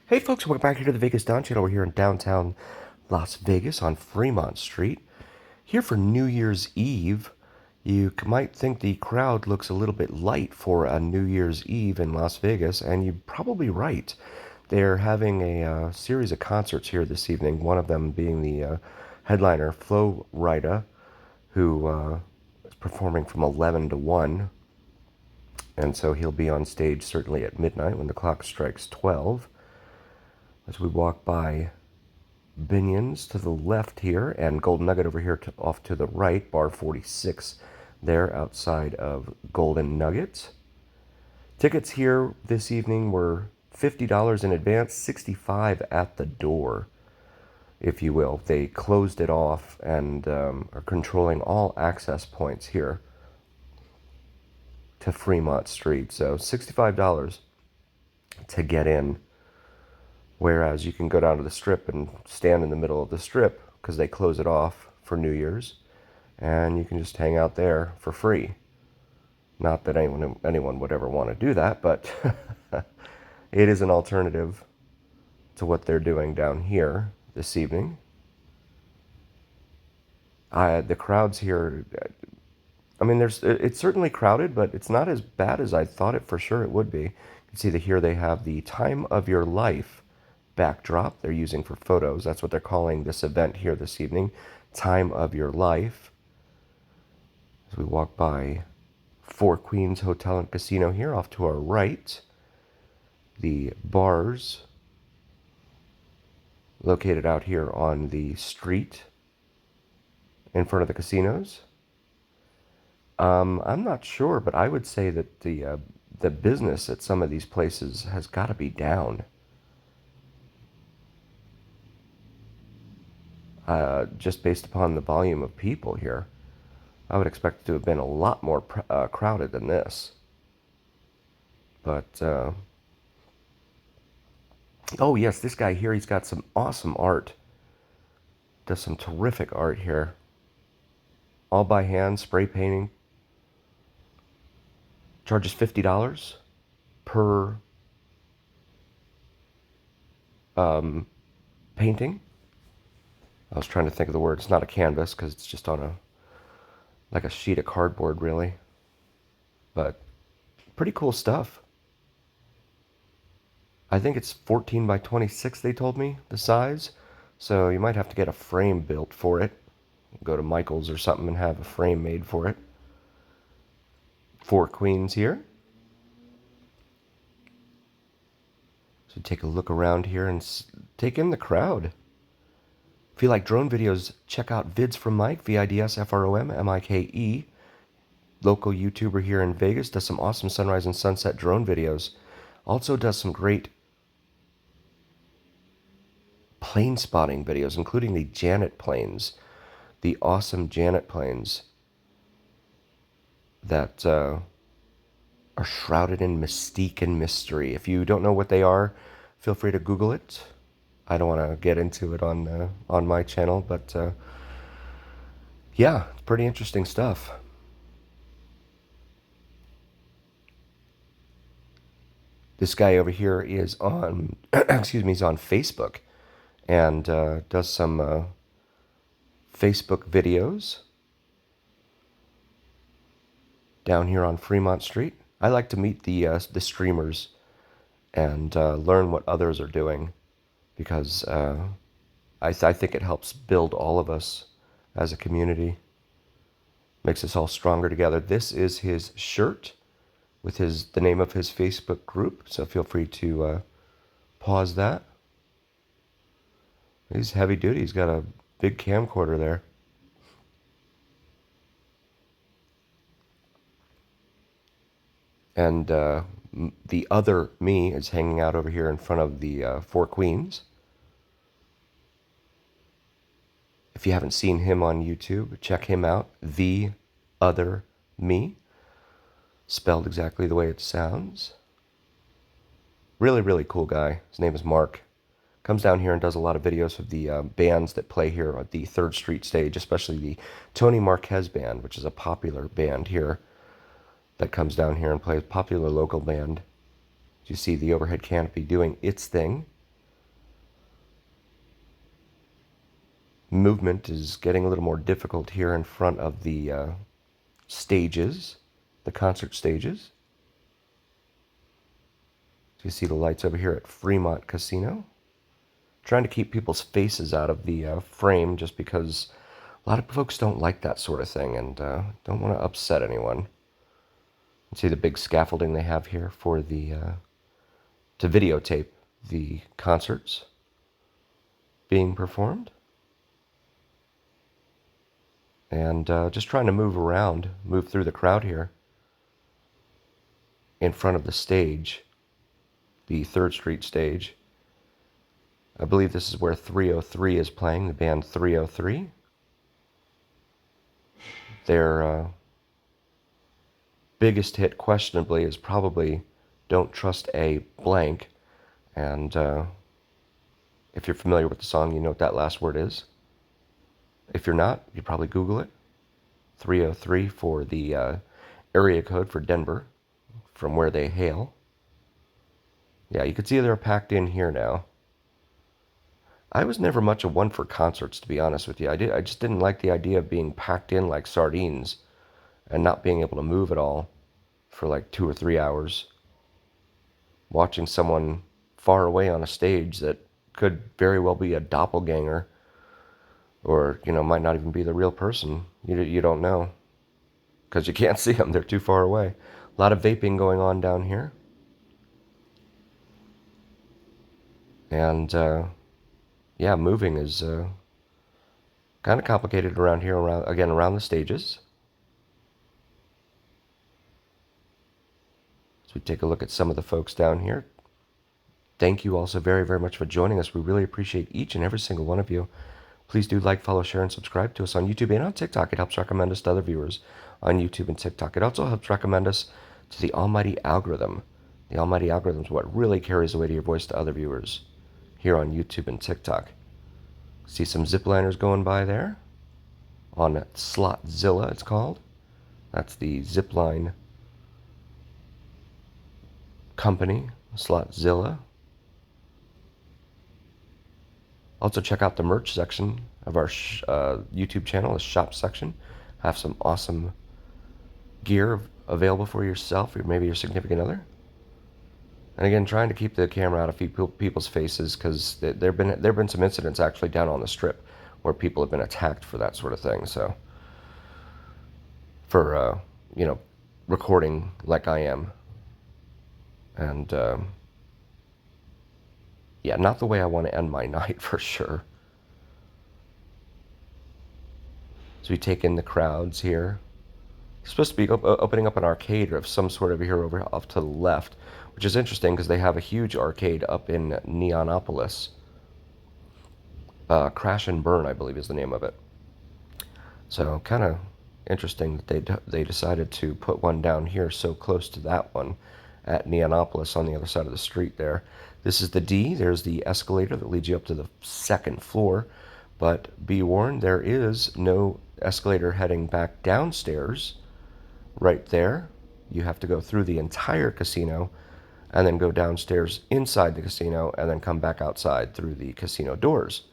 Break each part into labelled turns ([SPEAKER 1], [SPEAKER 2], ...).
[SPEAKER 1] Hey folks, welcome back here to the Vegas Down Channel. We're here in downtown Las Vegas on Fremont Street. Here for New Year's Eve. You might think the crowd looks a little bit light for a New Year's Eve in Las Vegas, and you're probably right. They're having a series of concerts here this evening, one of them being the headliner, Flo Rida, who is performing from 11 to 1. And so he'll be on stage certainly at midnight when the clock strikes 12. As we walk by Binion's to the left here, and Golden Nugget over here off to the right, bar 46 there outside of Golden Nugget. Tickets here this evening were $50 in advance, $65 at the door, if you will. They closed it off and are controlling all access points here to Fremont Street. So $65 to get in. Whereas you can go down to the strip and stand in the middle of the strip because they close it off for New Year's, and you can just hang out there for free. Not that anyone would ever want to do that, but it is an alternative to what they're doing down here this evening. The crowds here, I mean, it's certainly crowded, but it's not as bad as I thought it for sure it would be. You can see that here they have the Time of Your Life backdrop they're using for photos. That's what they're calling this event here this evening, Time of Your Life. As we walk by Four Queens Hotel and Casino here off to our right, the bars located out here on the street in front of the casinos. I'm not sure, but I would say that the business at some of these places has got to be down. Just based upon the volume of people here. I would expect it to have been a lot more crowded than this. But, oh yes, this guy here, he's got some awesome art. Does some terrific art here. All by hand, spray painting. Charges $50 per painting. I was trying to think of the word. It's not a canvas because it's just on like a sheet of cardboard, really. But pretty cool stuff. I think it's 14 by 26, they told me, the size. So you might have to get a frame built for it. Go to Michael's or something and have a frame made for it. Four Queens here. So take a look around here and take in the crowd. If you like drone videos, check out Vids from Mike, VIDSFROMMIKE. Local YouTuber here in Vegas, does some awesome sunrise and sunset drone videos. Also does some great plane spotting videos, including the Janet planes, the awesome Janet planes that are shrouded in mystique and mystery. If you don't know what they are, feel free to Google it. I don't want to get into it on my channel, but yeah, it's pretty interesting stuff. This guy over here is on, excuse me, he's on Facebook and does some Facebook videos down here on Fremont Street. I like to meet the streamers and learn what others are doing, because I think it helps build all of us as a community, makes us all stronger together. This is his shirt with the name of his Facebook group, so feel free to pause that. He's heavy duty. He's got a big camcorder there. And the other me is hanging out over here in front of the Four Queens. If you haven't seen him on YouTube, check him out. The Other Me, spelled exactly the way it sounds. Really, really cool guy. His name is Mark. Comes down here and does a lot of videos of the bands that play here at the 3rd Street stage, especially the Tony Marquez Band, which is a popular band here that comes down here and plays, popular local band. You see the overhead canopy doing its thing. movement is getting a little more difficult here in front of the stages, the concert stages. You see the lights over here at Fremont Casino. Trying to keep people's faces out of the frame just because a lot of folks don't like that sort of thing and don't want to upset anyone. You see the big scaffolding they have here for the to videotape the concerts being performed. And just trying to move through the crowd here in front of the stage, the 3rd Street stage. I believe this is where 303 is playing, the band 303. Their biggest hit, questionably, is probably Don't Trust a Blank. And if you're familiar with the song, you know what that last word is. If you're not, you probably Google it. 303 for the area code for Denver, from where they hail. Yeah, you can see they're packed in here now. I was never much of one for concerts, to be honest with you. I just didn't like the idea of being packed in like sardines and not being able to move at all for like 2 or 3 hours. Watching someone far away on a stage that could very well be a doppelganger or, might not even be the real person. You don't know because you can't see them. They're too far away. A lot of vaping going on down here. And, yeah, moving is kind of complicated around here, around the stages. So we take a look at some of the folks down here. Thank you all so very, very much for joining us. We really appreciate each and every single one of you. Please do like, follow, share, and subscribe to us on YouTube and on TikTok. It helps recommend us to other viewers on YouTube and TikTok. It also helps recommend us to the almighty algorithm. The almighty algorithm is what really carries the weight of your voice to other viewers here on YouTube and TikTok. See some zipliners going by there on Slotzilla, it's called. That's the zipline company, Slotzilla. Also check out the merch section of our YouTube channel, the shop section. Have some awesome gear available for yourself or maybe your significant other. And again, trying to keep the camera out of people's faces because there have been some incidents actually down on the Strip where people have been attacked for that sort of thing. So for recording like I am, and yeah, not the way I want to end my night for sure. So we take in the crowds here. It's supposed to be opening up an arcade of some sort over here off to the left, which is interesting because they have a huge arcade up in Neonopolis. Crash and Burn, I believe, is the name of it. So kind of interesting that they decided to put one down here so close to that one at Neonopolis on the other side of the street there. This is the D. There's the escalator that leads you up to the 2nd floor. But be warned, there is no escalator heading back downstairs right there. You have to go through the entire casino and then go downstairs inside the casino and then come back outside through the casino doors,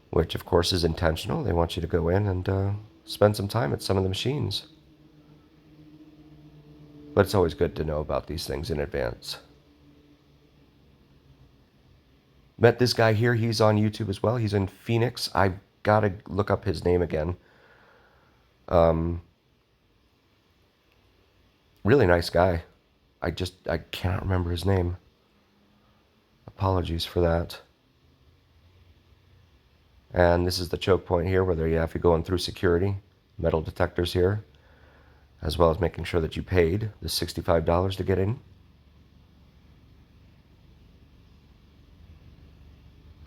[SPEAKER 1] which of course is intentional. They want you to go in and spend some time at some of the machines. But it's always good to know about these things in advance. Met this guy here. He's on YouTube as well. He's in Phoenix. I've got to look up his name again. Really nice guy. I cannot remember his name. Apologies for that. And this is the choke point here where you have to go in through security. Metal detectors here. As well as making sure that you paid the $65 to get in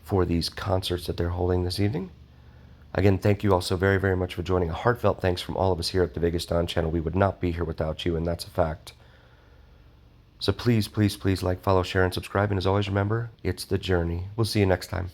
[SPEAKER 1] for these concerts that they're holding this evening. Again, thank you all so very, very much for joining. A heartfelt thanks from all of us here at the Vegas Don channel. We would not be here without you, and that's a fact. So please, please, please like, follow, share, and subscribe. And as always, remember, it's the journey. We'll see you next time.